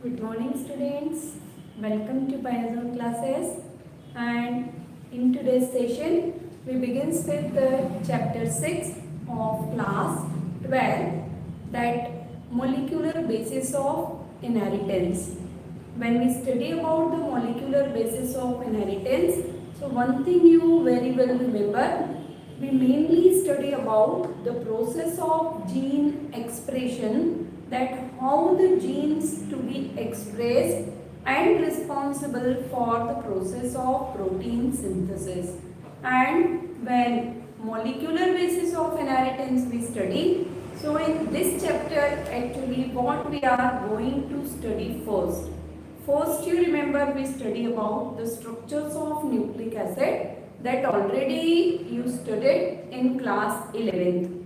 Good morning students, welcome to Biozone classes, and in today's session we begin with the chapter 6 of class 12, that molecular basis of inheritance. When we study about the molecular basis of inheritance, so one thing you very well remember, we mainly study about the process of gene expression, that how the genes to be expressed and responsible for the process of protein synthesis. And when molecular basis of inheritance we study, so in this chapter actually what we are going to study first. First you remember we study about the structures of nucleic acid, that already you studied in class 11th.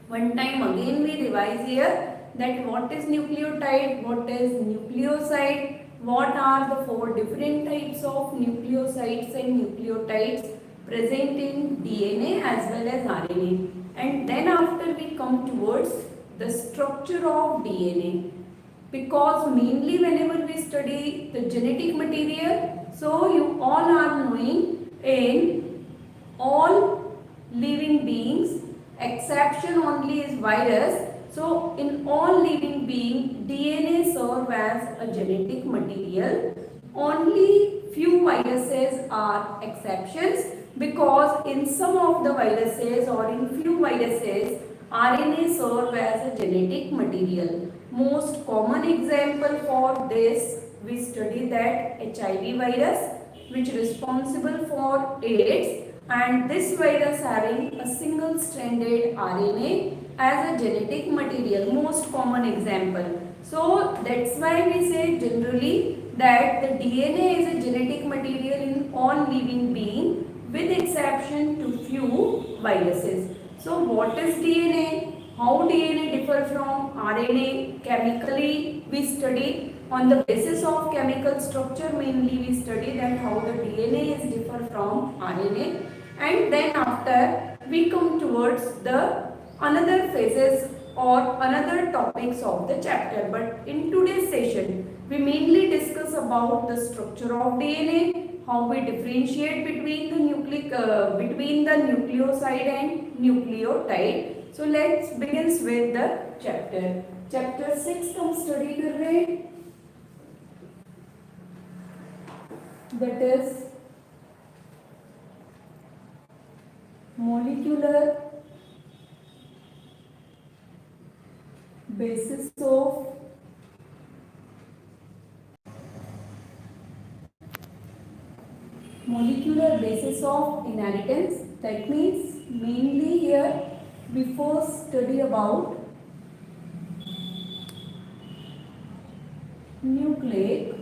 One time again we revise here, that what is nucleotide, what is nucleoside, what are the four different types of nucleosides and nucleotides present in DNA as well as RNA. And then after we come towards the structure of DNA, because mainly whenever we study the genetic material, so you all are knowing in all living beings, exception only is virus. So in all living being, DNA serve as a genetic material. Only few viruses are exceptions, because in some of the viruses or in few viruses, RNA serve as a genetic material. Most common example for this, we study that HIV virus, which is responsible for AIDS, and this virus having a single stranded RNA as a genetic material, most common example. So that's why we say generally that the DNA is a genetic material in all living being, with exception to few viruses. So what is DNA? How DNA differ from RNA? Chemically we study, on the basis of chemical structure mainly we study that how the DNA is differ from RNA, and then after we come towards the another phases or another topics of the chapter. But in today's session we mainly discuss about the structure of DNA, how we differentiate between the nucleoside and nucleotide. So let's begin with the chapter. Chapter 6 हम study कर रहे हैं, that is molecular basis of inheritance. That means mainly here we first study about nucleic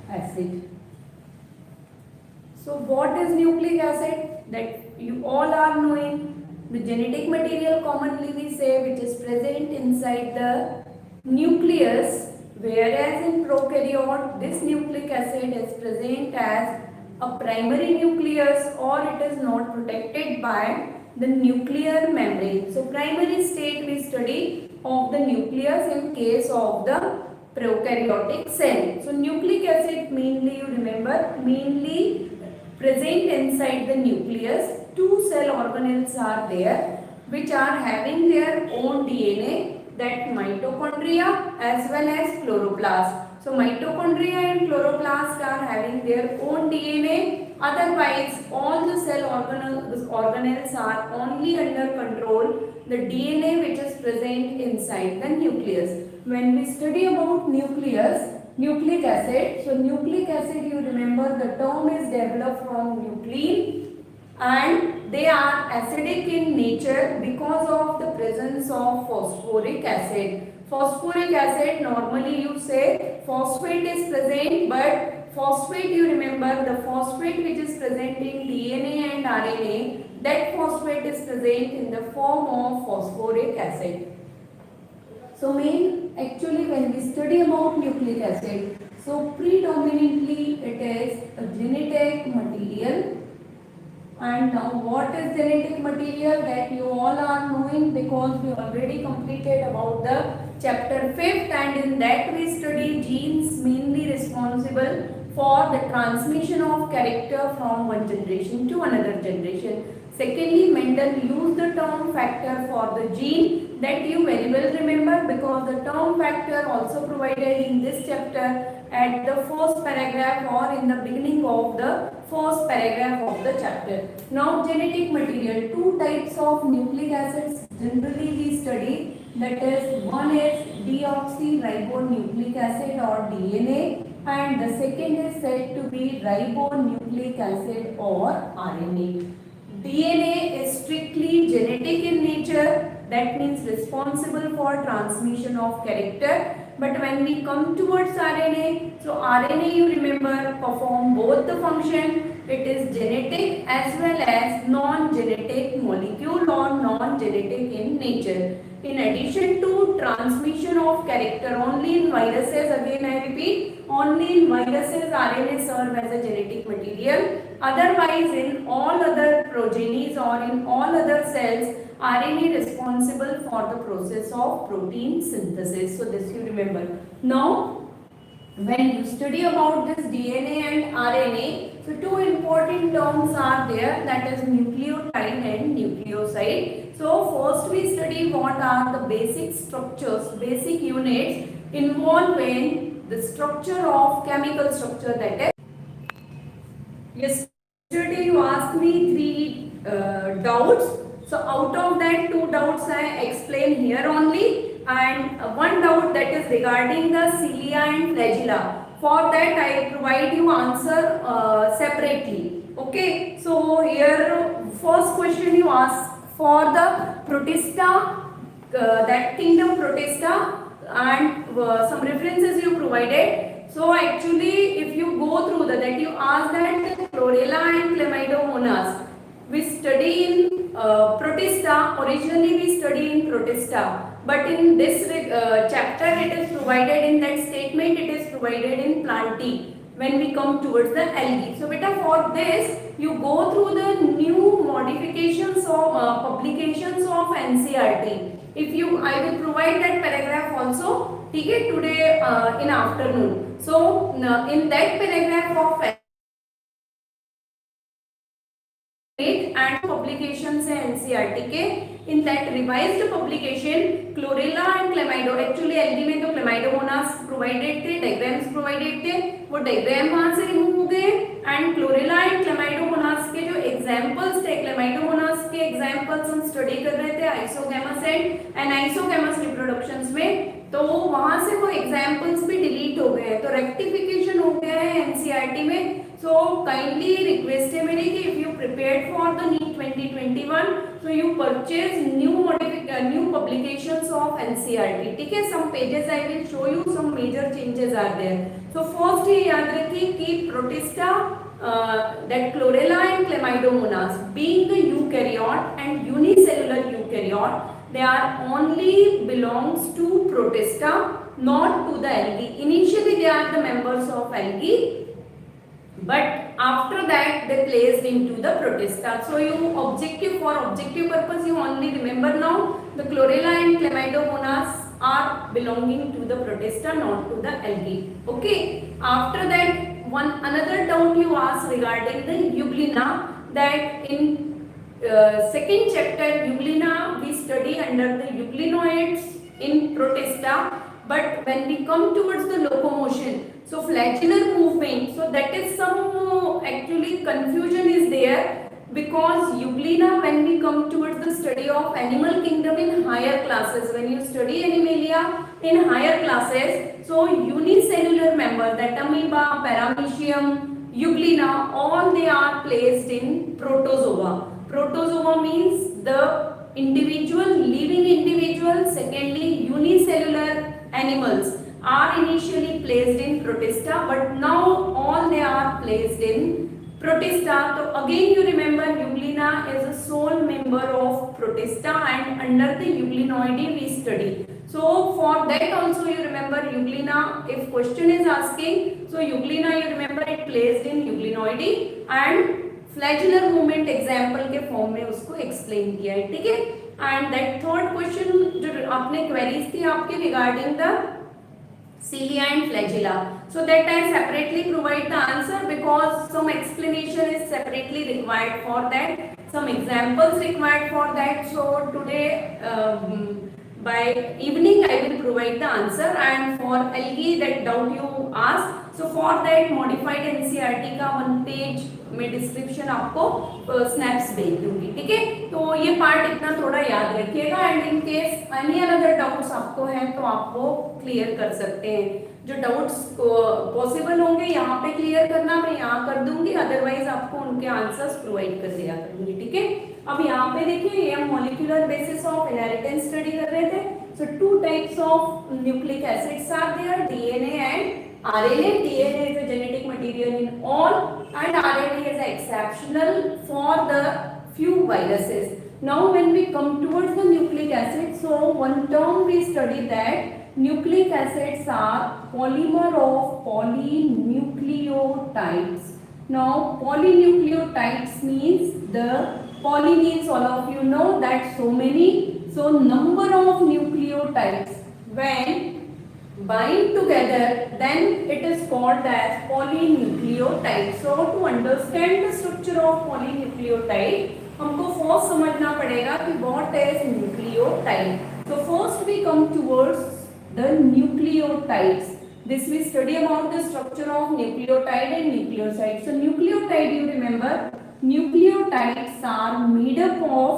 acid. So what is nucleic acid? That you all are knowing, the genetic material commonly we say which is present inside the nucleus, whereas in prokaryote this nucleic acid is present as a primary nucleus, or it is not protected by the nuclear membrane. So primary state we study of the nucleus in case of the prokaryotic cell. So nucleic acid mainly you remember, mainly present inside the nucleus. Two cell organelles are there which are having their own DNA, that mitochondria as well as chloroplast. So mitochondria and chloroplast are having their own DNA, otherwise all the cell organelles are only under control the DNA which is present inside the nucleus. When we study about nucleic acid, so nucleic acid you remember the term is developed from nuclein, and they are acidic in nature because of the presence of phosphoric acid. Phosphoric acid, normally you say phosphate is present, but phosphate you remember, the phosphate which is present in DNA and RNA, that phosphate is present in the form of phosphoric acid. So actually when we study about nucleic acid, so predominantly it is a genetic material And now what is genetic material, that you all are knowing because we already completed about the chapter 5th, and in that we study genes mainly responsible for the transmission of character from one generation to another generation. Secondly, Mendel used the term factor for the gene, that you very well remember because the term factor also provided in this chapter at the first paragraph or in the beginning of the first paragraph of the chapter. Now genetic material, two types of nucleic acids generally we study, that is one is deoxyribonucleic acid or DNA, and the second is said to be ribonucleic acid or RNA. DNA is strictly genetic in nature, that means responsible for transmission of character. But when we come towards RNA, so RNA you remember perform both the function. It is genetic as well as non-genetic molecule or non-genetic in nature. In addition to transmission of character, only in viruses, again I repeat, only in viruses RNA serve as a genetic material. Otherwise, in all other progenies or in all other cells, RNA responsible for the process of protein synthesis. So this you remember. Now, when you study about this DNA and RNA, so two important terms are there, that is nucleotide and nucleoside. So first we study what are the basic structures, basic units involved in the structure of chemical structure, that is. Yesterday you asked me three doubts. So out of that, two doubts I explain here only, and one doubt that is regarding the cilia and flagella. For that I provide you answer separately. Okay. So here first question you ask for the protista, that kingdom protista, and some references you provided. So actually if you go through that you ask that chlorella and chlamydomonas we study in protista. Originally we study in protista, but in this chapter it is provided in that statement, it is provided in plantae when we come towards the algae. So beta, for this you go through the new modifications of publications of NCERT. If you, I will provide that paragraph also, okay, today in afternoon. So in that paragraph of and publications है NCERT के, in that revised publication chlorella and chlamydo, actually algae में तो chlamydomonas provided थे, diagrams provided थे, वो diagram वहाँ से remove हो गए, and chlorella and chlamydomonas के जो examples थे, chlamydomonas के examples हम study कर रहे थे isogamous and isogamous reproductions में, तो वहाँ से वो examples भी delete हो गए, तो rectification हो गया है NCERT में. So kindly request है मेरी कि if you prepared for the NEET 2021, so you purchase new publications of NCERT. ठीक है, some pages I will show you, some major changes are there. So first ये याद रखिए कि protista, that chlorella and chlamydomonas being the eukaryote and unicellular eukaryote, they are only belongs to protista, not to the algae. Initially they are the members of algae, but after that they placed into the protista. So you for objective purpose you only remember now the chlorella and chlamydomonas are belonging to the protista, not to the algae. Okay. After that, another doubt you asked regarding the euglena, that in second chapter euglena we study under the euglenoids in protista, but when we come towards the locomotion, so flagellar movement, so that is some actually confusion is there, because euglena, when we come towards the study of animal kingdom in higher classes, when you study Animalia in higher classes, so unicellular member, that amoeba, paramecium, euglena, all they are placed in protozoa. Protozoa means the individual, living individual. Secondly, unicellular animals are initially placed in protista, but now all they are placed in protista. So again you remember euglena is a sole member of protista, and under the euglenoidae we study. So for that also you remember euglena, if question is asking, so euglena you remember it placed in euglenoidae, and flagellar movement example के form में उसको explain किया है, ठीक है। And that third question जो आपने queries थी आपके regarding the cilia and flagella, so that I separately provide the answer because some explanation is separately required for that, some examples required for that. So today by evening I will provide the answer, and for algae that doubt you ask, so for that modified NCERT का 1 page में description आपको snaps भेज दूंगी, ठीक है। तो ये part इतना थोड़ा याद रखिएगा, and in case any other doubts आपको हैं तो आप वो क्लियर कर सकते हैं। जो डाउट्स पॉसिबल होंगे यहाँ पे क्लियर करना मैं यहाँ कर दूंगी, अदरवाइज आपको उनके आंसर्स प्रोवाइड कर दिया करूंगी, ठीक है। अब यहाँ पे देखिए ये हम molecular basis of inheritance study कर रहे थे। So 2 types of nucleic acids are there, DNA and RNA. DNA is a genetic material in all, and RNA is exceptional for the few viruses. Now when we come towards the nucleic acid, so one term we study that nucleic acids are polymer of polynucleotides. Now polynucleotides means the poly means all of you know that so many, so number of nucleotides when bind together then it is called as polynucleotide. So to understand the structure of polynucleotide हमको first समझना पड़ेगा कि what is nucleotide. So first we come towards the nucleotides. This we study about the structure of nucleotide and nucleoside. So nucleotide, you remember, nucleotides are made up of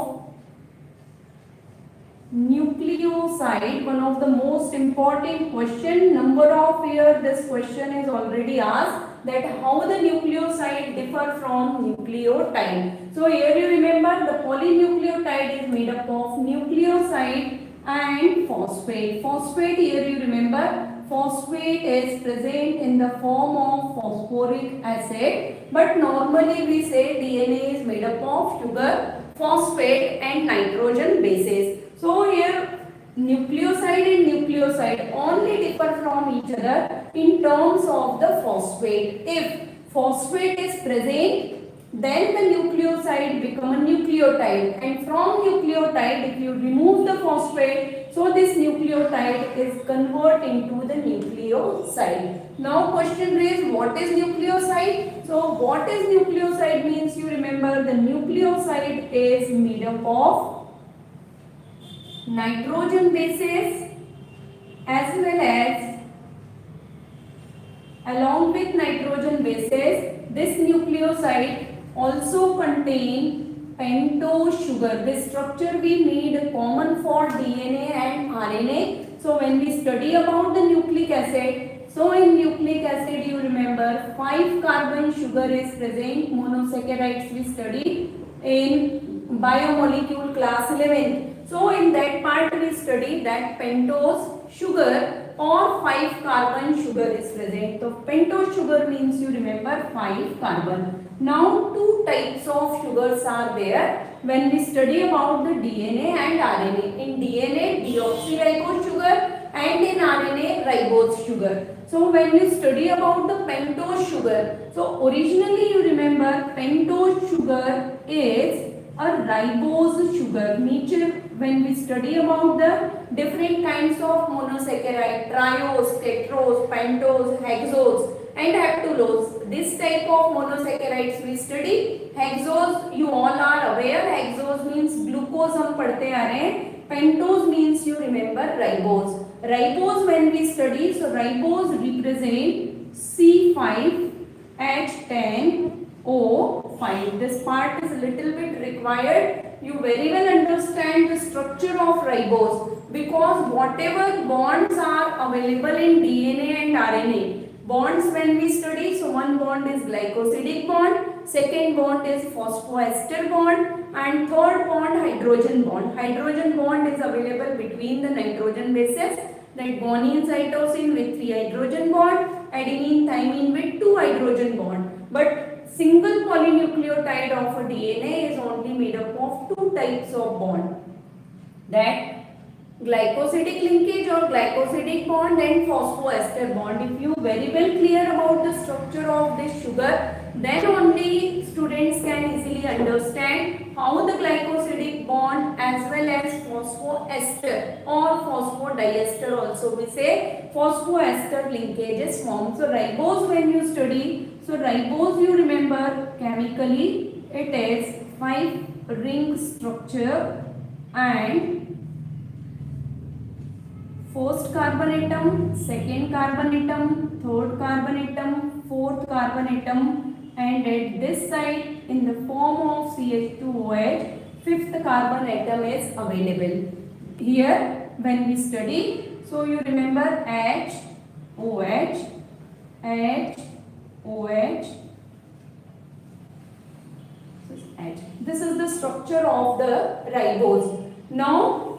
nucleoside. One of the most important question, number of year this question is already asked, that how the nucleoside differ from nucleotide. So here you remember the polynucleotide is made up of nucleoside and phosphate. Phosphate, here you remember, phosphate is present in the form of phosphoric acid, but normally we say DNA is made up of sugar, phosphate and nitrogen bases. So here nucleoside and nucleoside only differ from each other in terms of the phosphate. If phosphate is present, then the nucleoside become a nucleotide, and from nucleotide if you remove the phosphate, so this nucleotide is converted into the nucleoside. Now question raised, what is nucleoside? So what is nucleoside means, you remember the nucleoside is made up of nitrogen bases as well as along with nitrogen bases this nucleoside also contain pentose sugar. This structure we need common for DNA and RNA. So when we study about the nucleic acid, so in nucleic acid you remember 5 carbon sugar is present. Monosaccharides we study in biomolecule class 11. So in that part we study that pentose sugar or 5 carbon sugar is present. So pentose sugar means, you remember, 5 carbon. Now 2 types of sugars are there when we study about the DNA and RNA. In DNA deoxyribose sugar and in RNA ribose sugar. So when you study about the pentose sugar, so originally you remember pentose sugar is a ribose sugar. Nature, when we study about the different kinds of monosaccharide, triose, tetrose, pentose, hexose and heptulose, this type of monosaccharides we study. Hexose you all are aware, hexose means glucose हम पढ़ते आ रहे हैं, pentose means you remember ribose. Ribose when we study, so ribose represent C5H10O5. This part is a little bit required. You very well understand the structure of ribose, because whatever bonds are available in DNA and RNA, bonds when we study, so one bond is glycosidic bond, second bond is phosphoester bond, and third bond hydrogen bond. Hydrogen bond is available between the nitrogen bases, that guanine cytosine with 3 hydrogen bond, adenine thymine with 2 hydrogen bond. But single polynucleotide of a DNA is only made up of 2 types of bond, that glycosidic linkage or glycosidic bond and phosphoester bond. If you very well clear about the structure of this sugar, then only students can easily understand how the glycosidic bond as well as phosphoester or phosphodiester also we say phosphoester linkage is formed. So ribose when you study, so ribose you remember chemically it is 5 ring structure and first carbon atom, second carbon atom, third carbon atom, fourth carbon atom, and at this side in the form of CH2OH, fifth carbon atom is available. Here when we study, so you remember H, OH, H, OH, H. This is the structure of the ribose. Now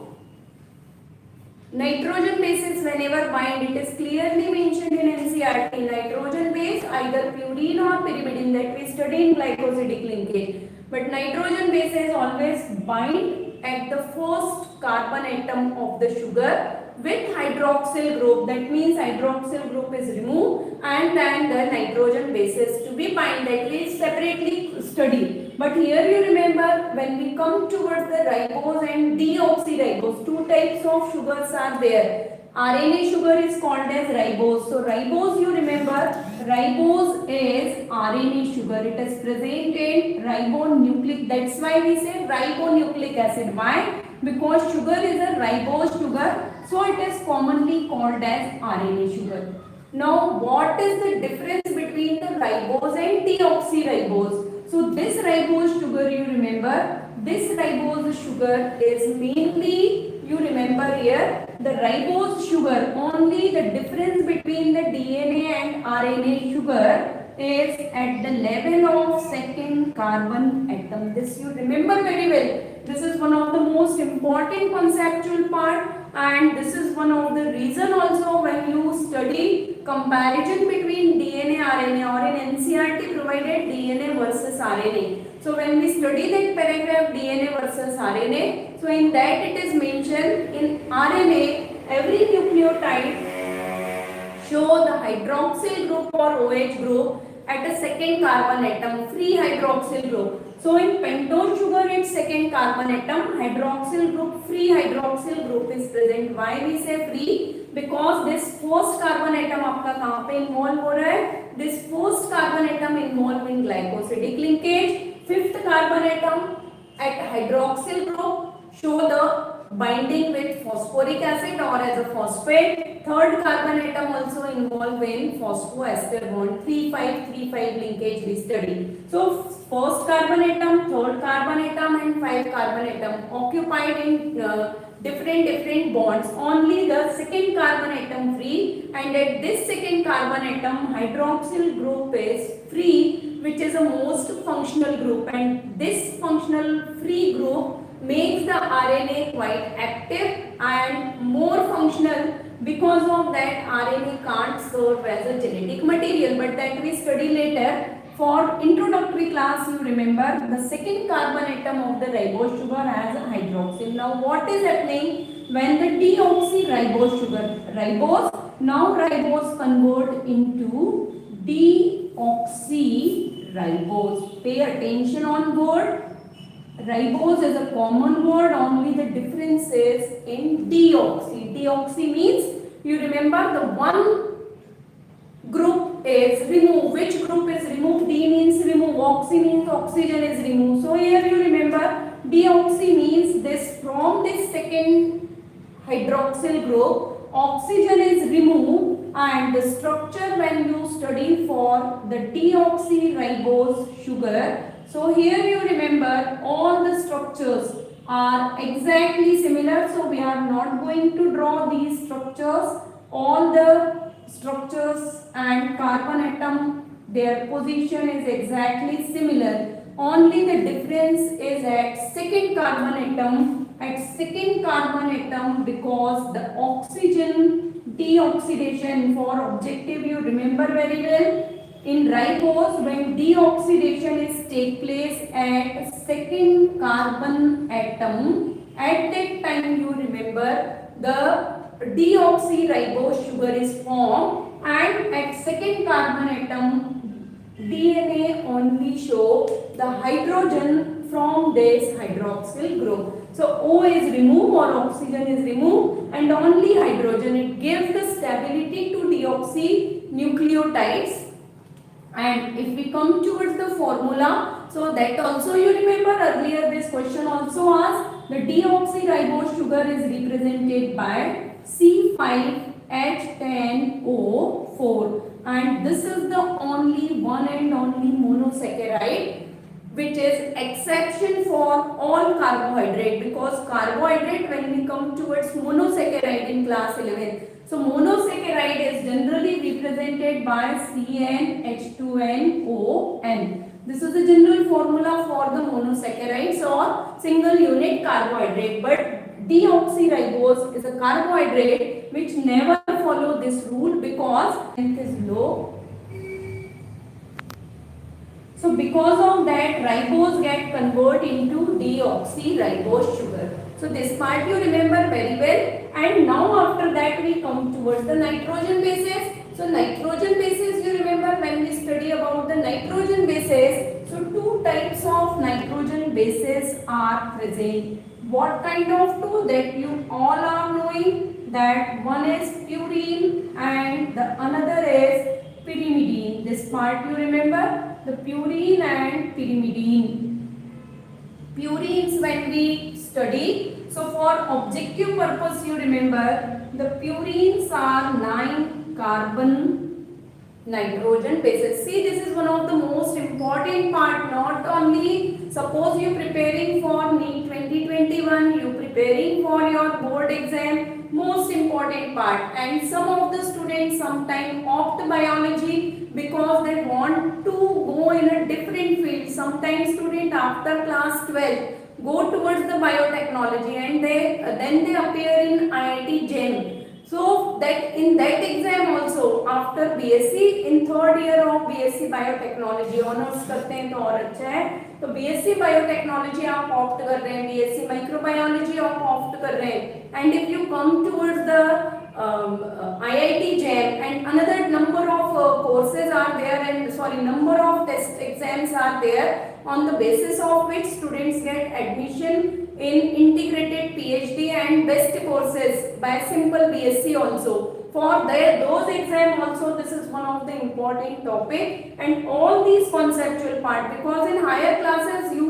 nitrogen bases whenever bind, it is clearly mentioned in NCERT. Nitrogen base either purine or pyrimidine that we study in glycosidic linkage. But nitrogen bases always bind at the first carbon atom of the sugar with hydroxyl group. That means hydroxyl group is removed and then the nitrogen bases to be bind, that we separately study. But here you remember when we come towards the ribose and deoxyribose, two types of sugars are there. RNA sugar is called as ribose. So ribose you remember, ribose is RNA sugar. It is present in ribonucleic. That's why we say ribonucleic acid. Why? Because sugar is a ribose sugar. So it is commonly called as RNA sugar. Now what is the difference between the ribose and deoxyribose? So this ribose sugar you remember, this ribose sugar is mainly, you remember here, the ribose sugar, only the difference between the DNA and RNA sugar is at the level of second carbon atom. This you remember very well. This is one of the most important conceptual part, and this is one of the reason also when you study comparison between DNA RNA, or in NCERT provided DNA versus RNA. So when we study that paragraph DNA versus RNA, so in that it is mentioned in RNA every nucleotide show the hydroxyl group or OH group at a second carbon atom, free hydroxyl group. So in pentose sugar its second carbon atom, hydroxyl group, free hydroxyl group is present. Why we say free? Because this first carbon atom आपका कहाँ पे involve हो रहा है? This first carbon atom involved in glycosidic linkage. Fifth carbon atom at hydroxyl group show the binding with phosphoric acid or as a phosphate. Third carbon atom also involved in phosphoester bond. 3,5,3,5 linkage we study. So first carbon atom, third carbon atom and 5 carbon atom occupied in different bonds. Only the second carbon atom free, and at this second carbon atom hydroxyl group is free, which is a most functional group, and this functional free group makes the RNA quite active and more functional. Because of that RNA can't serve as a genetic material, but that we study later. For introductory class you remember the second carbon atom of the ribose sugar has a hydroxyl. Now what is happening when the deoxyribose sugar, ribose convert into deoxyribose. Pay attention on word. Ribose is a common word, only the difference is in deoxy. Deoxy means, you remember the one group is removed. Which group is removed? D means remove, oxy means oxygen is removed. So here you remember deoxy means this, from this second hydroxyl group oxygen is removed, and the structure when you study for the deoxyribose sugar, so here you remember all the structures are exactly similar. So we are not going to draw these structures. All the structures and carbon atom, their position is exactly similar. Only the difference is at second carbon atom. At second carbon atom, because the oxygen deoxidation, for objective you remember very well. In ribose, when deoxidation is take place at second carbon atom, at that time you remember the deoxyribose sugar is formed, and at second carbon atom DNA only show the hydrogen from this hydroxyl group. So O is removed or oxygen is removed and only hydrogen. It gives the stability to deoxynucleotides. And if we come towards the formula, so that also you remember earlier this question also asked, the deoxyribose sugar is represented by C5H10O4 and this is the only one and only monosaccharide which is exception for all carbohydrate, because carbohydrate when we come towards monosaccharide in class 11, so monosaccharide is generally represented by CnH2nOn. This is the general formula for the monosaccharides or single unit carbohydrate, but deoxyribose is a carbohydrate which never follow this rule because strength is low. So because of that, ribose get converted into deoxyribose sugar. So this part you remember very well. And now after that we come towards the nitrogen bases. So nitrogen bases you remember when we study about the nitrogen bases. So two types of nitrogen bases are present. What kind of two? That you all are knowing, that one is purine and the another is pyrimidine. This part you remember, the purine and pyrimidine. Purines when we study, so for objective purpose you remember, the purines are 9 carbon nitrogen bases. See, this is one of the most important part. Not only suppose you preparing for NEET 2021, you preparing for your board exam, most important part. And some of the students sometimes opt biology because they want to go in a different field. Sometimes student after class 12 go towards the biotechnology and then they appear in IIT JEM. So that in that exam also after BSc in third year of BSc Biotechnology honours करते हैं तो और अच्छा है. तो BSc Biotechnology आप opt कर रहे हैं, BSc Microbiology आप ऑप्ट कर रहे हैं, and if you come towards the IIT JEM and another number of courses are there and number of test exams are there on the basis of which students get admission in integrated PhD and best courses by simple BSc also. For those exam also this is one of the important topic, and all these conceptual part, because in higher classes you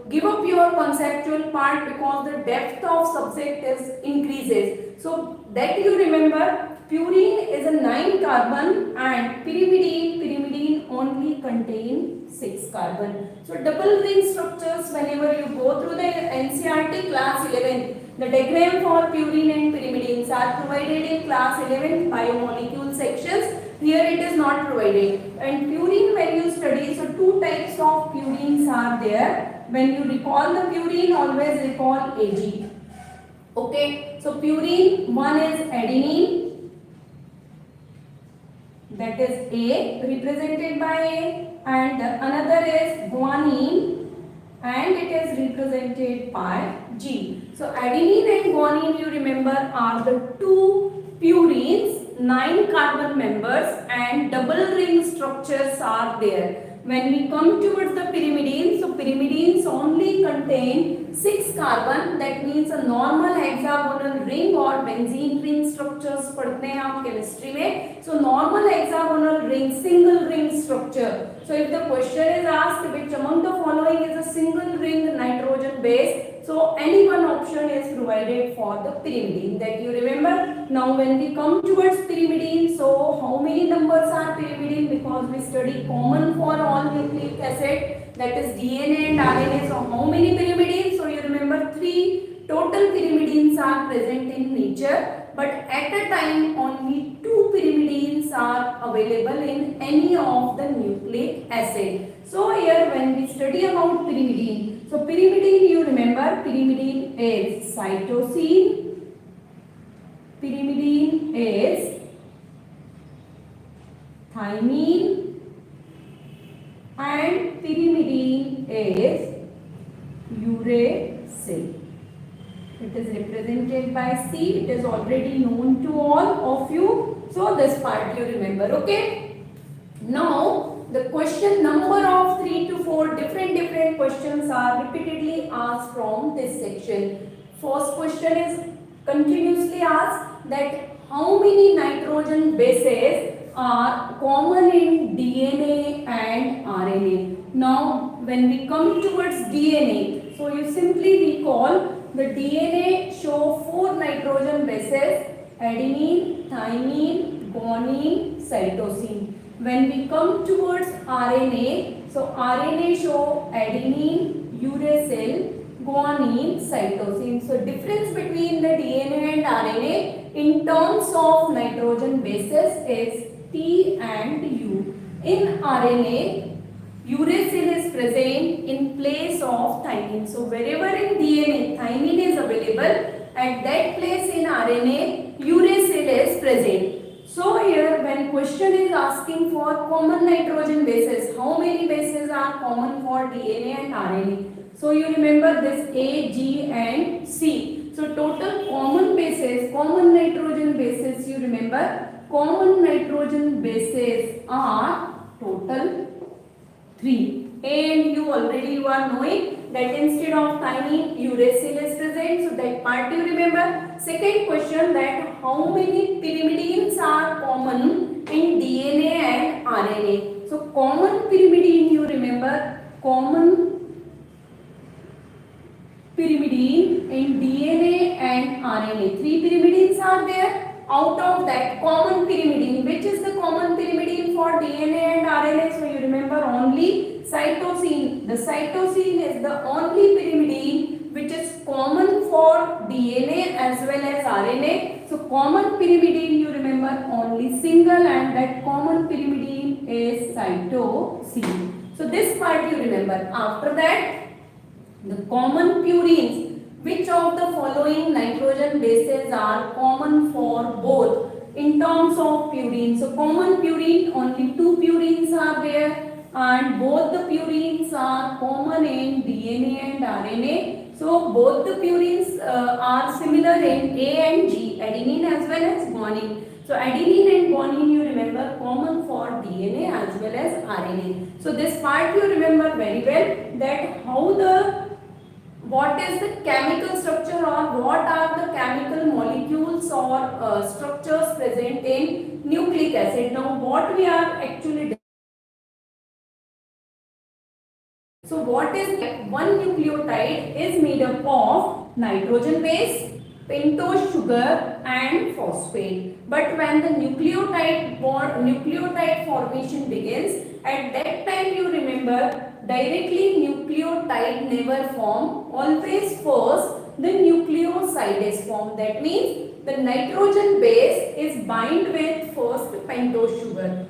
give up your conceptual part because the depth of subject is increases. So that you remember, purine is a 9 carbon and pyrimidine only contain 6 carbon. So double ring structures whenever you go through the NCERT class 11, the diagram for purine and pyrimidines are provided in class 11 biomolecule sections. Here it is not provided. And purine when you study, so two types of purines are there. When you recall the purine, always recall Ag. Okay, so purine, one is adenine, that is A, represented by A, and another is guanine and it is represented by G. So adenine and guanine you remember are the two purines, 9 carbon members and double ring structures are there. When we come towards the pyrimidine, so pyrimidines only contain 6 carbon, that means a normal hexagonal ring or benzene ring structures पढ़ते हैं आप chemistry में. So normal hexagonal ring, single ring structure. So if the question is asked which among the following is a single ring nitrogen base, so any one option is provided for the pyrimidine, that you remember. Now when we come towards pyrimidine, so how many numbers are pyrimidine? Because we study common for all nucleic acid, that is DNA and RNA. So how many pyrimidines? So you remember 3 total pyrimidines are present in nature, but at a time only 2 pyrimidines are available in any of the nucleic acid. So here when we study about pyrimidine, so pyrimidine you remember, pyrimidine is cytosine, pyrimidine is thymine and pyrimidine is uracil. It is represented by C. It is already known to all of you. So this part you remember, okay? Now the question number of 3 to 4 different questions are repeatedly asked from this section. First question is continuously asked that how many nitrogen bases are common in DNA and RNA. Now when we come towards DNA, so you simply recall the DNA show 4 nitrogen bases: adenine, thymine, guanine, cytosine. When we come towards RNA, so RNA show adenine, uracil, guanine, cytosine. So difference between the DNA and RNA in terms of nitrogen bases is T and U. In RNA, uracil is present in place of thymine. So wherever in DNA thymine is available, at that place in RNA uracil is present. So here when question is asking for common nitrogen bases, how many bases are common for DNA and RNA? So you remember this A, G and C. So total common bases, common nitrogen bases, you remember common nitrogen bases are total 3. And you already are knowing that instead of thymine uracil is present, so that part you remember. Second question, that how many pyrimidines are common in DNA and RNA. So common pyrimidine, you remember common pyrimidine in DNA and RNA. 3 pyrimidines are there. Out of that common pyrimidine, which is the common pyrimidine for DNA and RNA? So you remember only cytosine. The cytosine is the only pyrimidine which is common for DNA as well as RNA. So common pyrimidine, you remember only single, and that common pyrimidine is cytosine. So this part you remember. After that, the common purines. Which of the following nitrogen bases are common for both in terms of purine? So common purine, only 2 purines are there, and both the purines are common in DNA and RNA. So both the purines are similar in A and G, adenine as well as guanine. So adenine and guanine, you remember common for DNA as well as RNA. So this part you remember very well, that what is the chemical structure, or what are the chemical molecules or structures present in nucleic acid. Now what we are actually, so what is one nucleotide is made up of nitrogen base, pentose sugar and phosphate. But when the nucleotide formation begins, at that time you remember directly nucleotide never form. Always first the nucleoside is formed. That means the nitrogen base is bind with first pentose sugar.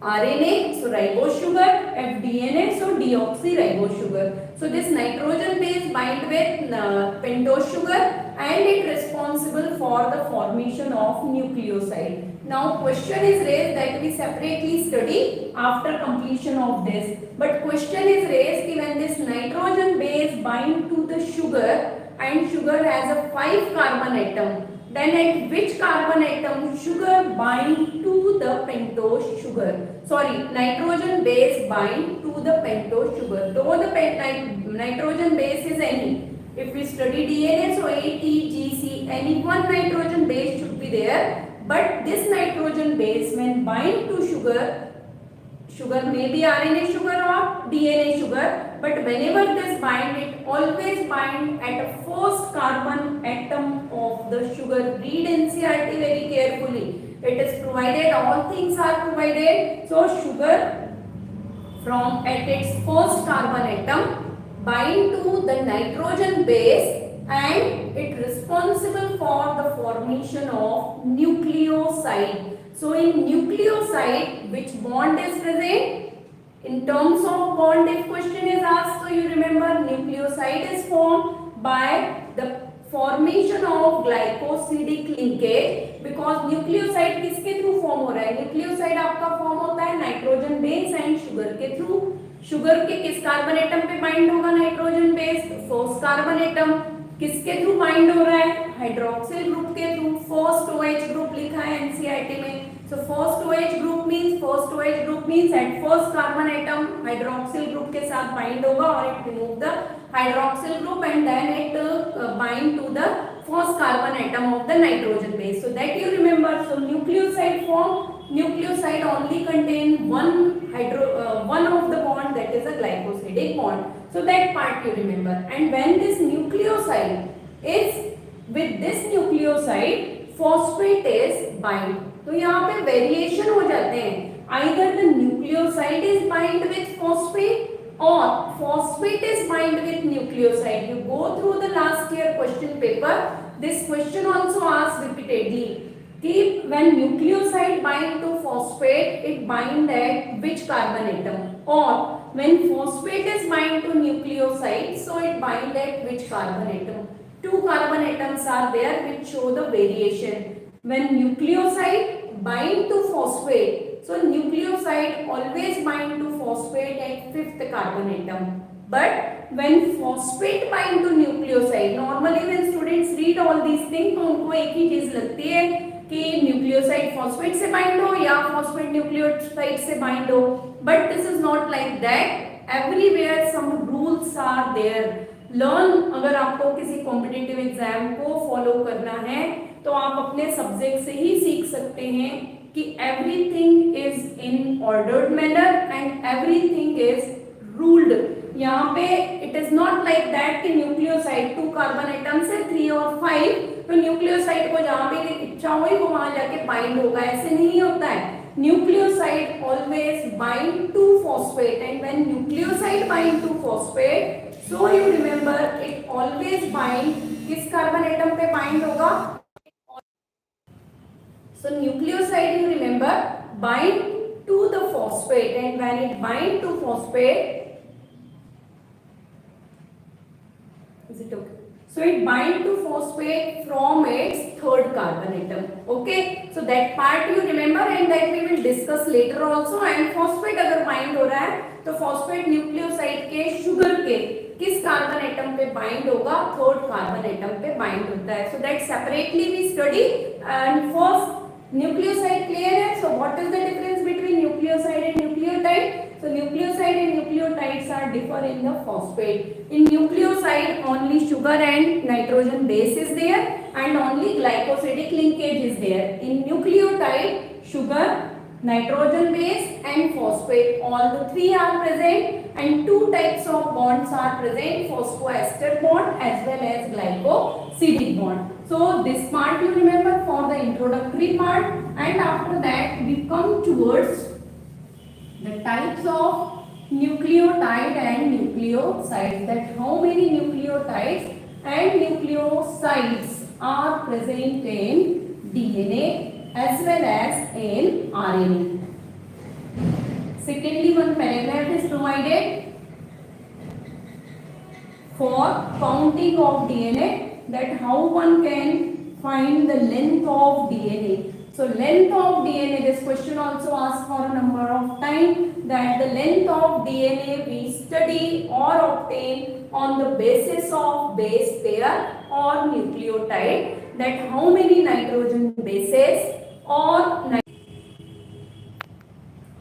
RNA, so ribose sugar, FDNA, so deoxyribose sugar. So this nitrogen base bind with pentose sugar, and it responsible for the formation of nucleoside. Now question is raised that we separately study after completion of this. But question is raised, when this nitrogen base bind to the sugar, and sugar has a 5 carbon atom, then at which carbon atom sugar bind to the pentose sugar? Sorry, nitrogen base bind to the pentose sugar. Though the nitrogen base is any. If we study DNA, so A, T, G, C, any one nitrogen base should be there. But this nitrogen base when bind to sugar, sugar may be RNA sugar or DNA sugar, but whenever this bind, it always bind at a first carbon atom of the sugar. Read NCERT very carefully. It is provided, all things are provided. So sugar from at its first carbon atom bind to the nitrogen base, and it responsible for the formation of nucleoside. So in nucleoside, which bond is present? In terms of bond, if question is asked, so you remember nucleoside is formed by the formation of glycosidic linkage. Because nucleoside किसके through form हो रहा है? Nucleoside आपका form होता है nitrogen base and sugar के through. Sugar के किस कार्बन एटम पे बाइंड होगा nitrogen base? First carbon atom. किसके थ्रू बाइंड हो रहा है? हाइड्रोक्सिल ग्रुप के थ्रू. फर्स्ट OH ग्रुप लिखा है एनसीईआरटी में. So first OH group means first OH group means at first carbon atom hydroxyl group के साथ बाइंड होगा और it remove the hydroxyl group and then it bind to the first carbon atom of the nitrogen base. So that you remember. So nucleoside form, nucleoside only contain one of the bond, that is a glycosidic bond. So that part you remember. And when this nucleoside is with this nucleoside, phosphate is bind. तो यहाँ पे variation हो जाते हैं. Either the nucleoside is bind with phosphate or phosphate is bind with nucleoside. You go through the last year question paper. This question also asked repeatedly. When nucleoside bind to phosphate, it bind at which carbon atom? Or when phosphate is bind to nucleoside, so it bind at which carbon atom? Two carbon atoms are there which show the variation. When nucleoside bind to phosphate, so nucleoside always bind to phosphate at fifth carbon atom. But when phosphate bind to nucleoside, normally when students read all these things, तो उनको एक ही चीज लगती है कि nucleoside phosphate से bind हो या phosphate nucleoside से bind हो. But this is not like that. Everywhere some rules are there. Learn. अगर आपको किसी competitive exam को follow करना है, तो आप अपने subject से ही सीख सकते हैं कि everything is in ordered manner and everything is ruled. यहाँ पे it is not like that कि न्यूक्लियोसाइड 2 कार्बन एटम से 3 और 5 तो न्यूक्लियोसाइड को जहाँ पे इच्छा हुई वो वहां जाके बाइंड होगा, ऐसे नहीं होता है. Nucleoside always bind to phosphate and when nucleoside bind to phosphate, so you remember it always bind किस कार्बन एटम पे बाइंड होगा. So nucleoside, you remember, bind to the phosphate and when it bind to phosphate, is it okay? So it bind to phosphate from its third carbon atom. Okay, so that part you remember and that we will discuss later also. And phosphate अगर bind हो रहा है तो phosphate nucleoside के sugar के किस carbon atom पे bind होगा, थर्ड कार्बन एटम पे बाइंड होता है. So that separately we study. And first nucleoside clear है. So what is the difference between nucleoside and nucleotide? So nucleoside and nucleotides are differ in the phosphate. In nucleoside only sugar and nitrogen base is there and only glycosidic linkage is there. In nucleotide, sugar, nitrogen base and phosphate, all the three are present and two types of bonds are present, phosphoester bond as well as glycosidic bond. So this part you remember for the introductory part, and after that we come towards the types of nucleotide and nucleosides, that how many nucleotides and nucleosides are present in DNA as well as in RNA. Secondly, one paragraph is provided for counting of DNA, that how one can find the length of DNA. So length of DNA, this question also asked for a number of times, that the length of DNA we study or obtain on the basis of base pair or nucleotide, that how many nitrogen bases or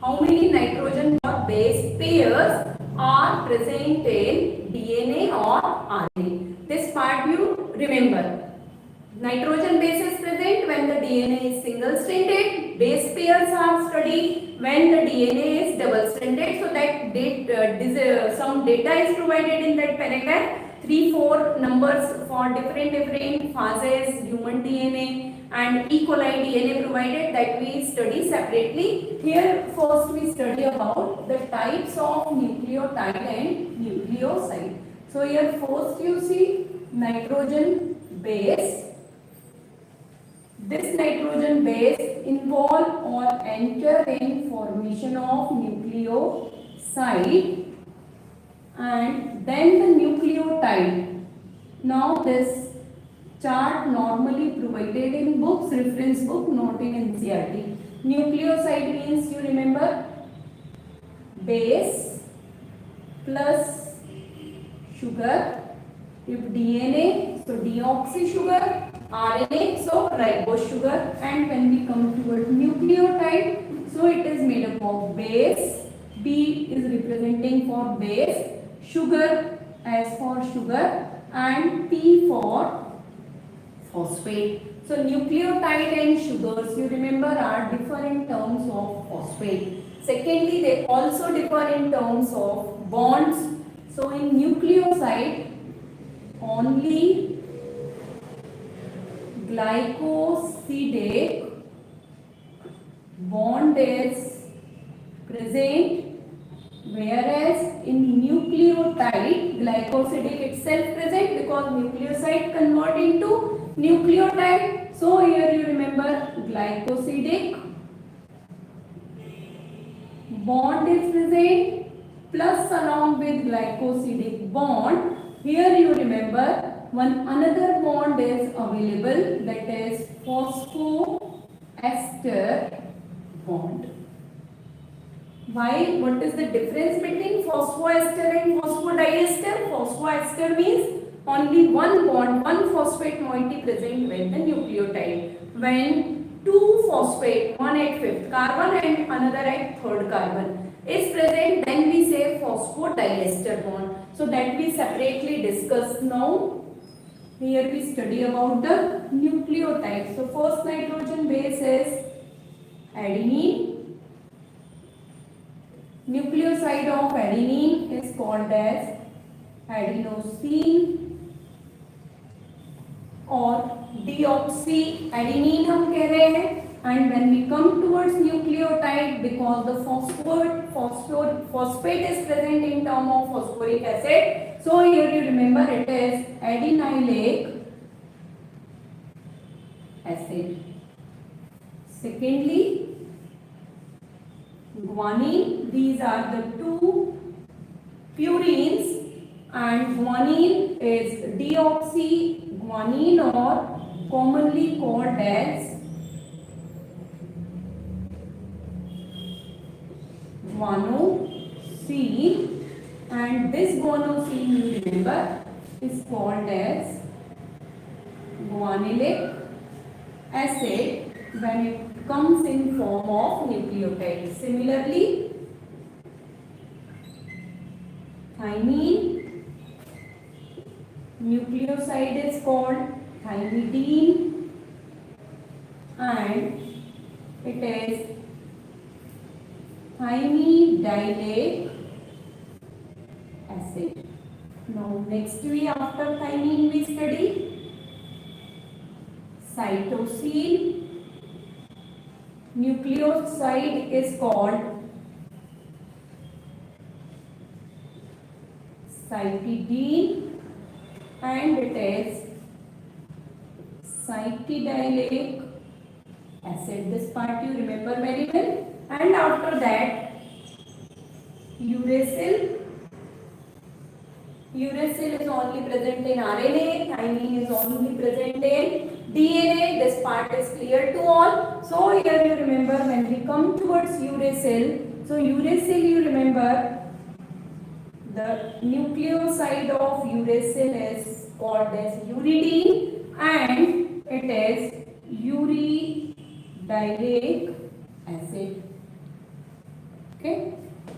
how many nitrogen or base pairs are present in DNA or RNA. This part you remember. Nitrogen base is present when the DNA is single stranded. Base pairs are studied when the DNA is double stranded. So that some data is provided in that paragraph. 3-4 numbers for different phases, human DNA and E. coli DNA provided, that we study separately. Here first we study about the types of nucleotide and nucleoside. So here first you see nitrogen base. This nitrogen base involve or enter in formation of nucleoside and then the nucleotide. Now this chart normally provided in books, reference book, not in NCERT. Nucleoside means, you remember, base plus sugar. If DNA, so deoxy sugar. RNA, so ribose sugar. And when we come towards nucleotide, so it is made up of base, B is representing for base, sugar as for sugar, and P for phosphate. So nucleotide and sugars, you remember, are different terms of phosphate. Secondly, they also differ in terms of bonds. So in nucleoside, only glycosidic bond is present, whereas in nucleotide, glycosidic itself present because nucleoside convert into nucleotide. So here you remember glycosidic bond is present, plus along with glycosidic bond, here you remember one another bond is available, that is phosphoester bond. Why? What is the difference between phosphoester and phosphodiester? Phosphoester means only one bond, one phosphate moiety present with the nucleotide. When two phosphate, one at fifth carbon and another at third carbon, is present, then we say phosphodiester bond. So that we separately discuss now. Here we study about the nucleotide. So first nitrogen base is adenine. Nucleoside of adenine is called as adenosine or deoxyadenine हम कह रहे हैं. And when we come towards nucleotide, because the phosphate is present in term of phosphoric acid, so here you remember it is adenylic acid. Secondly, guanine, these are the two purines, and guanine is deoxyguanine or commonly called as guanosine, and this guanosine you remember is called as guanylic acid when it comes in form of nucleotide. Similarly, thymine, nucleoside is called thymidine, and it is thymidylate acid. Now next we, after thymine, we study cytosine. Nucleoside is called cytidine, and it is cytidylate acid. This part you remember very well. And after that, uracil. Uracil is only present in RNA, thymine is only present in DNA. This part is clear to all. So here you remember when we come towards uracil, so uracil you remember the nucleoside of uracil is called as uridine, and it is uridylate acid. Okay,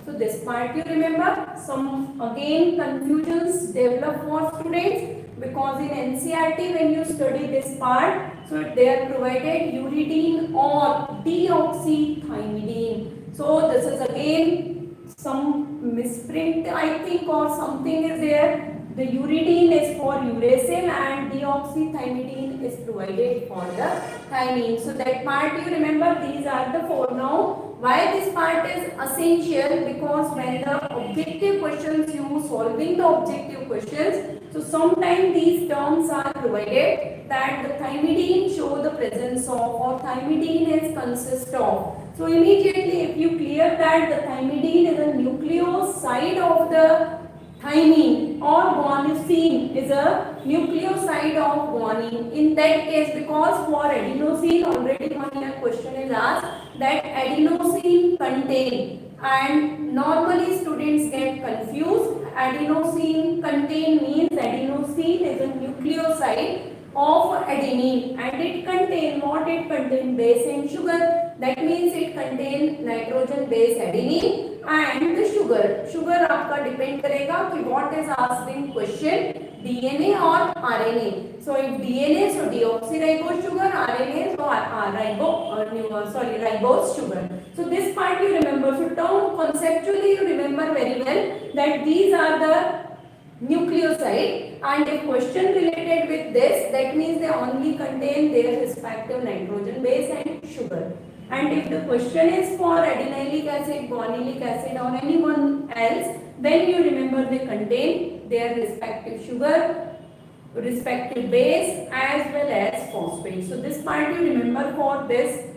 so this part you remember. Some again confusions develop for students because in NCERT when you study this part, so they are provided uridine or deoxythymidine. So this is again some misprint I think, or something is there. The uridine is for uracil and deoxythymidine is provided for the thymine. So that part you remember. These are the four. Now why this part is essential? Because when the objective questions, you solving the objective questions, so sometimes these terms are provided that the thymidine show the presence of, or thymidine is consist of. So immediately if you clear that the thymidine is a nucleoside of the thymine, or guanosine is a nucleoside of guanine. In that case, because for adenosine already one year question is asked that adenosine contain, and normally students get confused. Adenosine contain means adenosine is a nucleoside of adenine, and it contain what? It contain base and sugar. that means it contain nitrogen base adenine and the sugar आपका depend करेगा कि what is asked in question, DNA और RNA. So if DNA, so deoxyribose sugar, RNA, so ribose sugar. So this part you remember. So term conceptually you remember very well that these are the nucleoside, and if question related with this, that means they only contain their respective nitrogen base and sugar. And if the question is for adenylic acid, guanylic acid or anyone else, then you remember they contain their respective sugar, respective base as well as phosphate. So this part you remember for this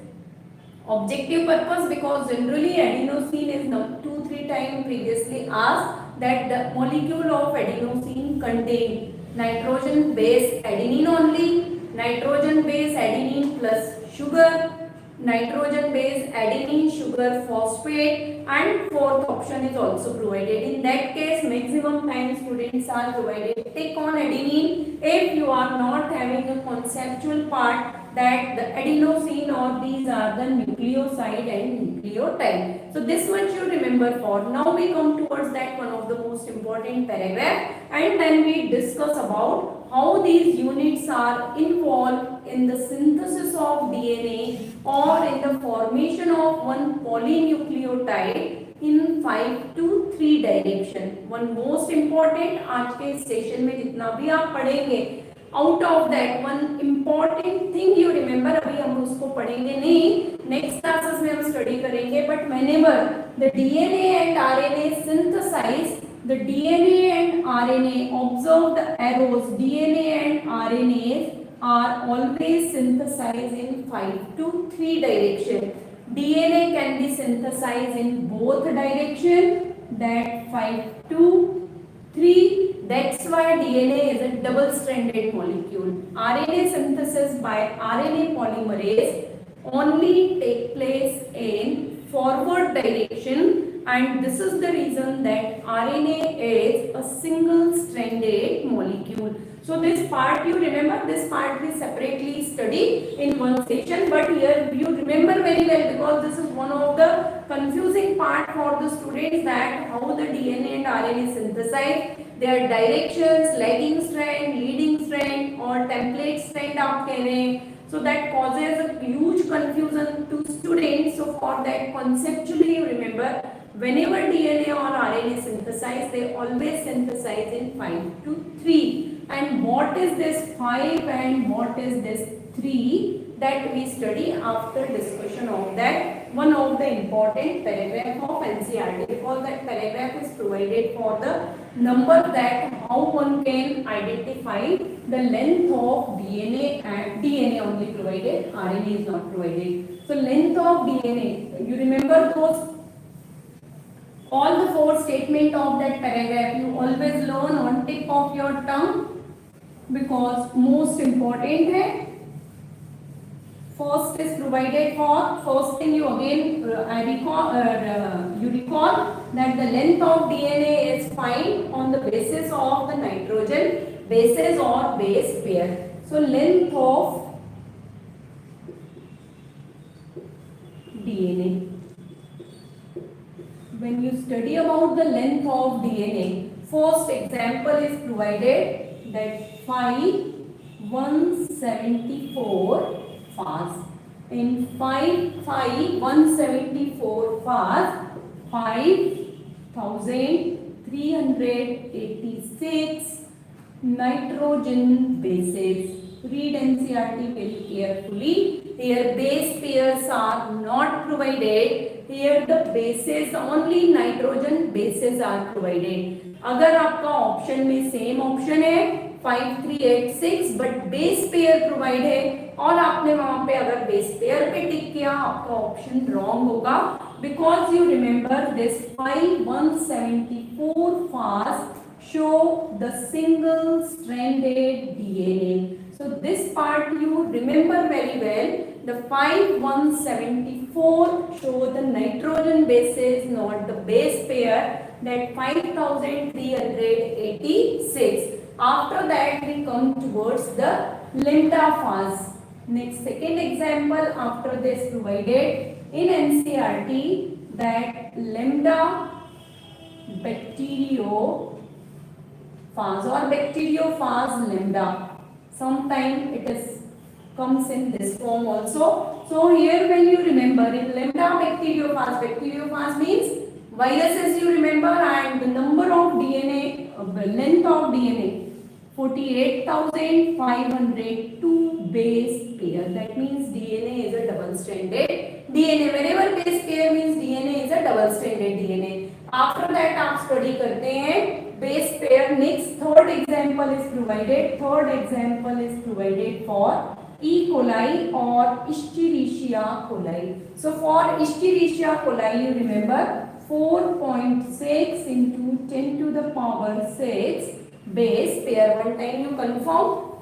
objective purpose, because generally adenosine is 2-3 times previously asked that the molecule of adenosine contain nitrogen base adenine only, nitrogen base adenine plus sugar, nitrogen base adenine sugar phosphate, and fourth option is also provided. In that case maximum time students are provided tick on adenine if you are not having a conceptual part that the adenosine or these are the nucleoside and nucleotide. So this much you remember for. Now we come towards that one of the most important paragraph, and then we discuss about how these units are involved in the synthesis of DNA or in the formation of one polynucleotide in 5 to 3 direction. One most important आज के session में जितना भी आप पढ़ेंगे, out of that one important thing you remember, अभी हम उसको पढ़ेंगे नहीं, नेक्स्ट क्लासेस में हम स्टडी करेंगे, but whenever the DNA and RNA synthesize, the DNA and RNA, observe the arrows, DNA and RNA are always synthesized in 5 to 3 direction. DNA can be synthesized in both direction, that 5 to 3. That's why DNA is a double stranded molecule. RNA synthesis by RNA polymerase only take place in forward direction, and this is the reason that RNA is a single stranded molecule. So this part you remember, this part we separately study in one session, but here you remember very well because this is one of the confusing part for the students, that how the DNA and RNA synthesize, their directions, lagging strand, leading strand or template strand आप कह रहे हैं. So that causes a huge confusion to students. So for that conceptually you remember, whenever DNA or RNA synthesize, they always synthesize in 5 to 3. And what is this 5 and what is this 3, that we study after discussion of that one of the important paragraph of NCERT, because that paragraph is provided for the number that how one can identify the length of DNA, and DNA only provided, RNA is not provided. So length of DNA, you remember those all the 4 statement of that paragraph, you always learn on tip of your tongue because most important है. First is provided for, first thing you again you recall that the length of DNA is found on the basis of the nitrogen bases or base pair. So length of DNA. When you study about the length of DNA, first example is provided that 174 fast. In 174 fast, 5386 nitrogen bases. Read NCERT very carefully. Here base pairs are not provided. Here the bases, only nitrogen bases are provided. अगर आपका option में same option है 5386 but base pair provide है और आपने वहां पे अगर बेस पेयर पे टिक किया, आपका ऑप्शन रॉन्ग होगा, because you remember this 5174 fast show the single stranded DNA. So this part you remember very well. The 5174 show the nitrogen bases, not the base pair. That 5386. After that we come towards the lambda fast. Next, second example after this provided in NCERT that lambda bacteriophage or bacteriophage lambda. Sometime it is comes in this form also. So here when you remember in lambda bacteriophage means viruses you remember, and the number of DNA, length of DNA 48,502 base pair. That means DNA is a double stranded DNA. Whenever base pair means DNA is a double stranded DNA. After that आप study करते हैं base pair. Next third example is provided. Third example is provided for E. coli or Escherichia coli. So for Escherichia coli you remember 4.6 into 10 to the power 6 base pair. One time you confirm.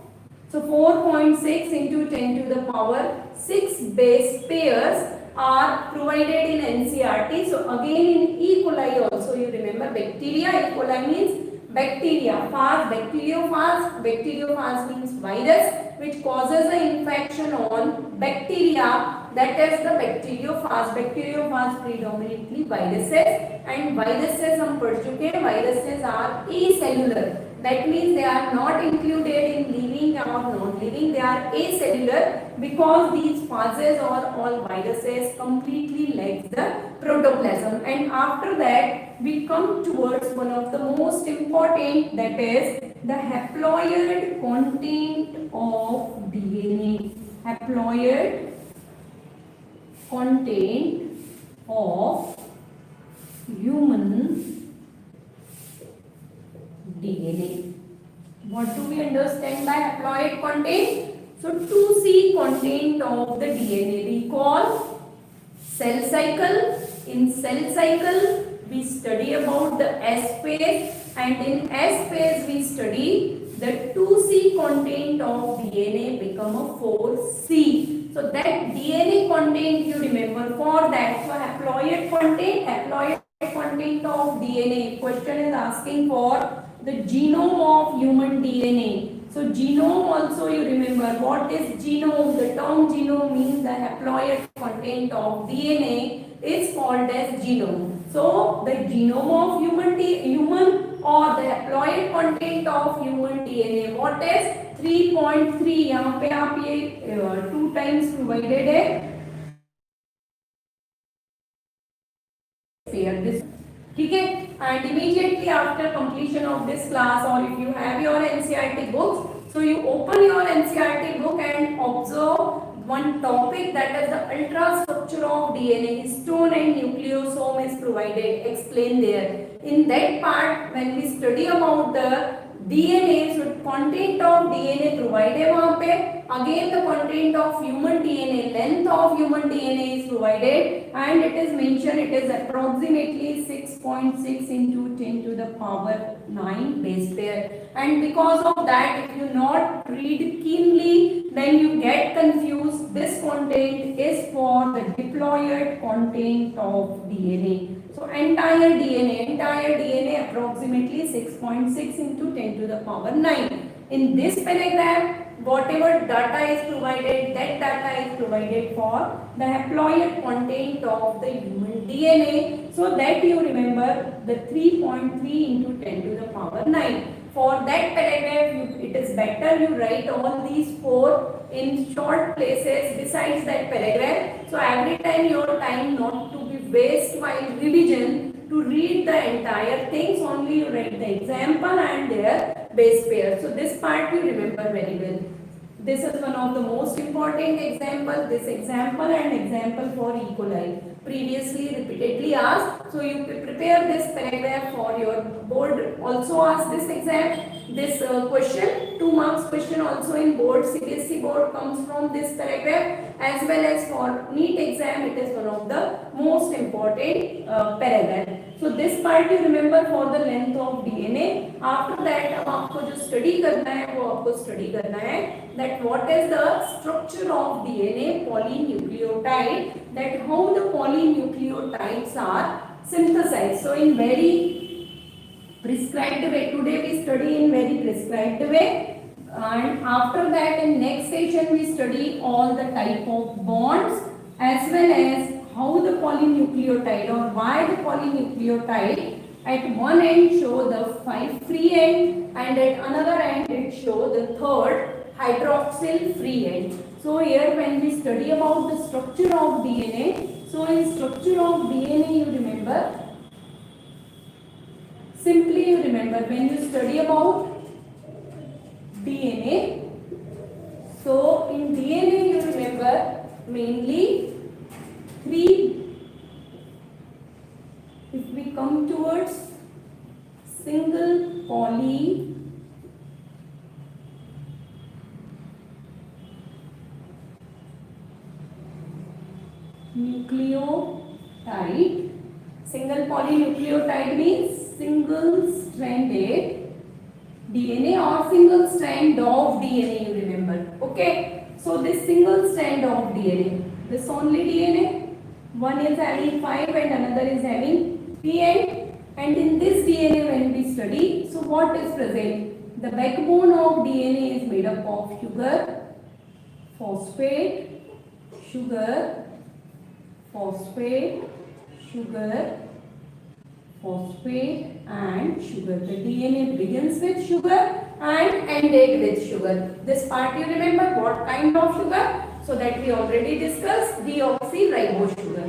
So 4.6 into 10 to the power 6 base pairs are provided in NCERT. So again in E. coli also you remember bacteria. E. coli means bacteria. Phage, bacteriophage. Bacteriophage means virus which causes an infection on bacteria. That is the bacteriophage. Bacteriophage predominantly viruses, and viruses हम पढ़ चुके हैं. Viruses are acellular. That means they are not included in living or non-living. They are acellular because these phages or all viruses completely lack the protoplasm. And after that we come towards one of the most important, that is the haploid content of DNA. Haploid content of human DNA. What do we understand by haploid content? So 2C content of the DNA. Recall cell cycle. In cell cycle we study about the S phase, and in S phase we study the 2C content of DNA become a 4C. So that DNA content you remember for that. So haploid content of DNA. Question is asking for the genome of human DNA. So genome also you remember. What is genome? The term genome means the haploid content of DNA is called as genome. So the genome of human or the haploid content of human DNA. What is 3.3? यहाँ पे आप ये 2 times provided है. This, ठीक है. And immediately after completion of this class, or if you have your NCERT books, so you open your NCERT book and observe one topic, that is the ultrastructure of DNA. Histone and nucleosome is provided, explained there. In that part, when we study about the DNA, so content of DNA provided वहाँ पे. Again the content of human DNA, length of human DNA is provided, and it is mentioned it is approximately 6.6 into 10 to the power 9 base pair. And because of that, if you not read keenly, then you get confused. This content is for the diploid content of DNA. So entire DNA approximately 6.6 into 10 to the power 9. In this paragraph, whatever data is provided, that data is provided for the haploid content of the human DNA. So that you remember the 3.3 into 10 to the power 9. For that paragraph, it is better you write all these 4 in short places besides that paragraph. So every time your time not to be waste while revision, to read the entire things, only you write the example and their base pair. So this part you remember very well. This is one of the most important example. This example and example for E. coli previously repeatedly asked. So you prepare this paragraph for your board. Also ask this exam, this question, 2 marks question also in board. CBSE board comes from this paragraph, as well as for NEET exam it is one of the most important paragraph. So this part you remember for the length of DNA. After that अब आपको जो study करना है वो आपको study करना है that what is the structure of DNA polynucleotide, that how the polynucleotides are synthesized. So in very prescribed way, today we study in very prescribed way And after that, in next session, we study all the type of bonds as well as how the polynucleotide or why the polynucleotide at one end show the 5 free end and at another end it show the third hydroxyl free end. So here when we study about the structure of DNA, so in structure of DNA you remember, simply you remember when you study about DNA, so in DNA you remember mainly three. If we come towards single poly nucleotide, single polynucleotide means single stranded DNA or single strand of DNA, you remember. Okay, so this single strand of DNA, this only DNA, one is having 5 and another is having 3 end, and in this DNA when we study, so what is present? The backbone of DNA is made up of sugar, phosphate, sugar, phosphate, sugar, phosphate and sugar. The DNA begins with sugar and ended with sugar. This part you remember what kind of sugar? So that we already discussed, deoxyribose sugar.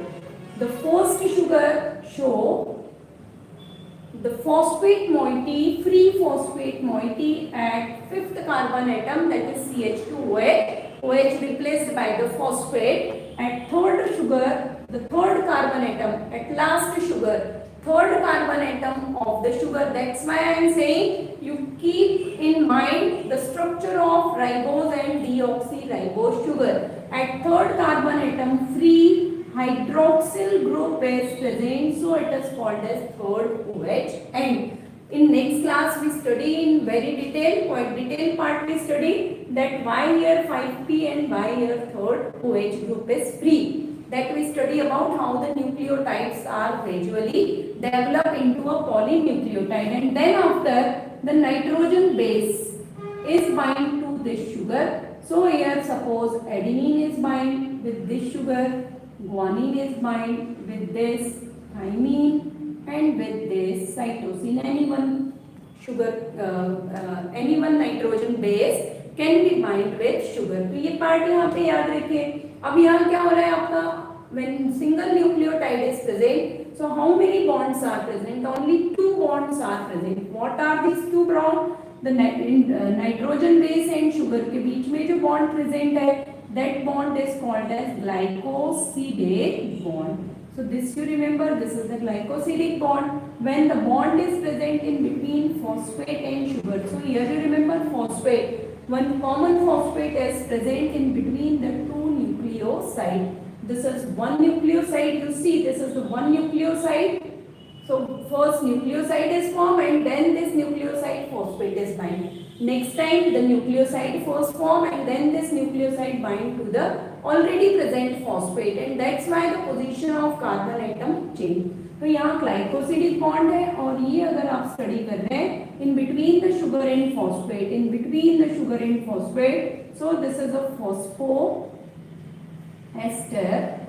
The first sugar show the phosphate moiety, free phosphate moiety at 5th carbon atom, that is CH2OH, OH replaced by the phosphate. At third sugar, the third carbon atom, at last sugar, third carbon atom of the sugar. That's why I am saying you keep in mind the structure of ribose and deoxyribose sugar. At third carbon atom, free hydroxyl group is present, so it is called as third OH. And in next class we study in very detail, quite detailed part we study that why here 5p and why here third OH group is free. That we study about how the nucleotides are gradually developed into a polynucleotide, and then after the nitrogen base is bind to this sugar. So here suppose adenine is bind with this sugar, guanine is bind with this, thymine and with this cytosine. Any one sugar, any one nitrogen base can be bind with sugar. तो ये part यहाँ पे याद रखिए. अब यहाँ क्या हो रहा है आपका, when single nucleotide is present, so how many bonds are present? Only 2 bonds are present. What are these 2 bonds? The nitrogen base and sugar के बीच में जो bond present है, that bond is called as glycosidic bond. So this you remember, this is the glycosidic bond. When the bond is present in between phosphate and sugar, so here you remember phosphate. One common phosphate is present in between the 2 nucleosides. This is one nucleoside, you see this is the one nucleoside. So first nucleoside is formed and then this nucleoside phosphate is bind. Next time the nucleoside first form and then this nucleoside bind to the already present phosphate, and that's why the position of carbon atom change. तो यहाँ glycosidic bond है और ये अगर आप study कर रहे हैं in between the sugar and phosphate, in between the sugar and phosphate, so this is a phospho ester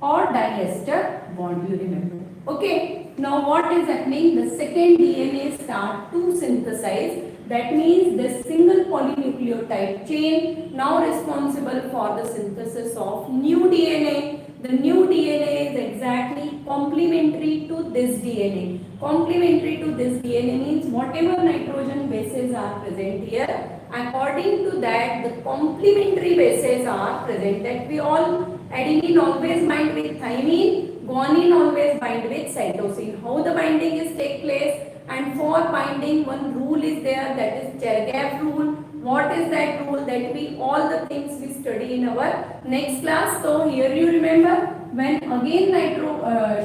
or diester bond, you remember. Okay, now what is happening? The second DNA start to synthesize. That means the single polynucleotide chain now responsible for the synthesis of new DNA. The new DNA is exactly complementary to this DNA. Complementary to this DNA means whatever nitrogen bases are present here, according to that the complementary bases are present. That we all, adenine always bind with thymine, guanine always bind with cytosine. How the binding is take place? And for binding one rule is there, that is Chergaff rule. What is that rule? That we all the things we study in our next class. So here you remember when again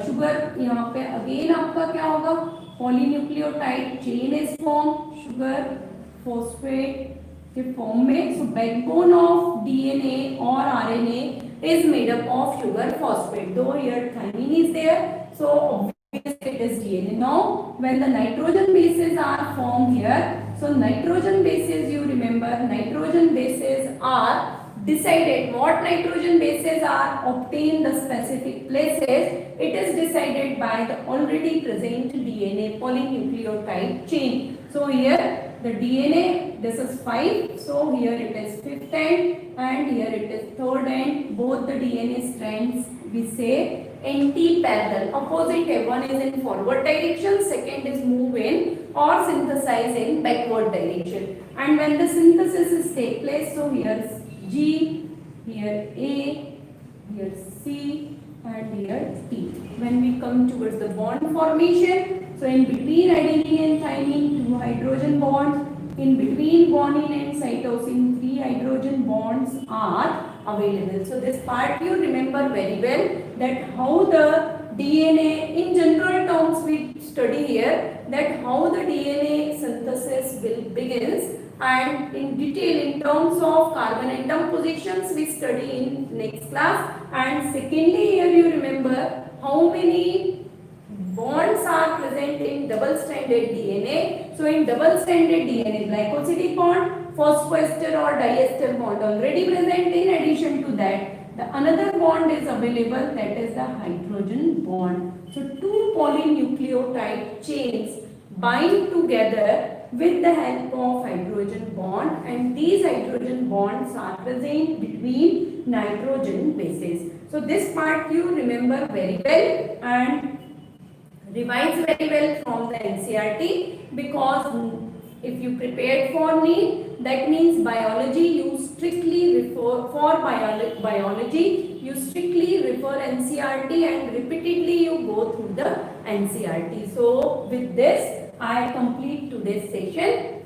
sugar यहाँ पे again आपका क्या होगा, polynucleotide chain is formed, sugar phosphate के form में. So backbone of DNA or RNA is made up of sugar phosphate. Though here thymine is there, so it is DNA. Now when the nitrogen bases are formed here, So nitrogen bases, you remember, nitrogen bases are decided. What nitrogen bases are obtained the specific places, it is decided by the already present DNA polynucleotide chain. So here the DNA, this is 5, so here it is 5th end and here it is 3rd end. Both the DNA strands we say anti-parallel, opposite. One is in forward direction, second is move in or synthesize in backward direction. And when the synthesis is take place, so here is G, here A, here C and here T. When we come towards the bond formation, so in between adenine and thymine 2 hydrogen bonds, in between guanine and cytosine 3 hydrogen bonds are available. So this part you remember very well, that how the DNA in general terms we study here, that how the DNA synthesis will begins, and in detail in terms of carbon atom positions we study in next class. And secondly, here you remember how many bonds are present in double stranded DNA. So in double stranded DNA, glycosidic bond, phosphoester or diester bond already present. In addition to that, the another bond is available, that is the hydrogen bond. So two polynucleotide chains bind together with the help of hydrogen bond, and these hydrogen bonds are present between nitrogen bases. So this part you remember very well and revise very well from the NCERT, because if you prepared for NEET, that means biology you strictly refer for biology you strictly refer NCERT and repeatedly you go through the NCERT. So with this I complete today's session.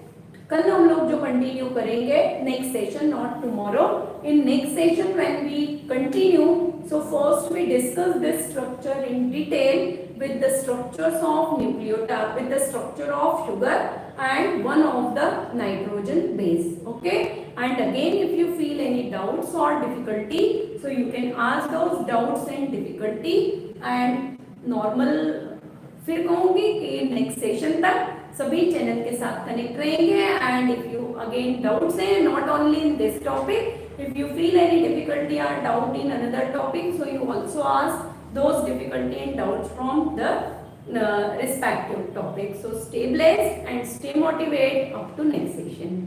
कल हम लोग जो continue करेंगे next session, not tomorrow. In next session when we continue, so first we discuss this structure in detail with the structures of nucleotide, with the structure of sugar and one of the nitrogen base. Okay, and again if you feel any doubts or difficulty, so you can ask those doubts and difficulty, and normal फिर कहूँगी कि next session तक सभी channel के साथ connect रहेंगे. And if you again doubts हैं, not only in this topic, if you feel any difficulty or doubt in another topic, so you also ask those difficulty and doubts from the respective topic. So stay blessed and stay motivated up to next session.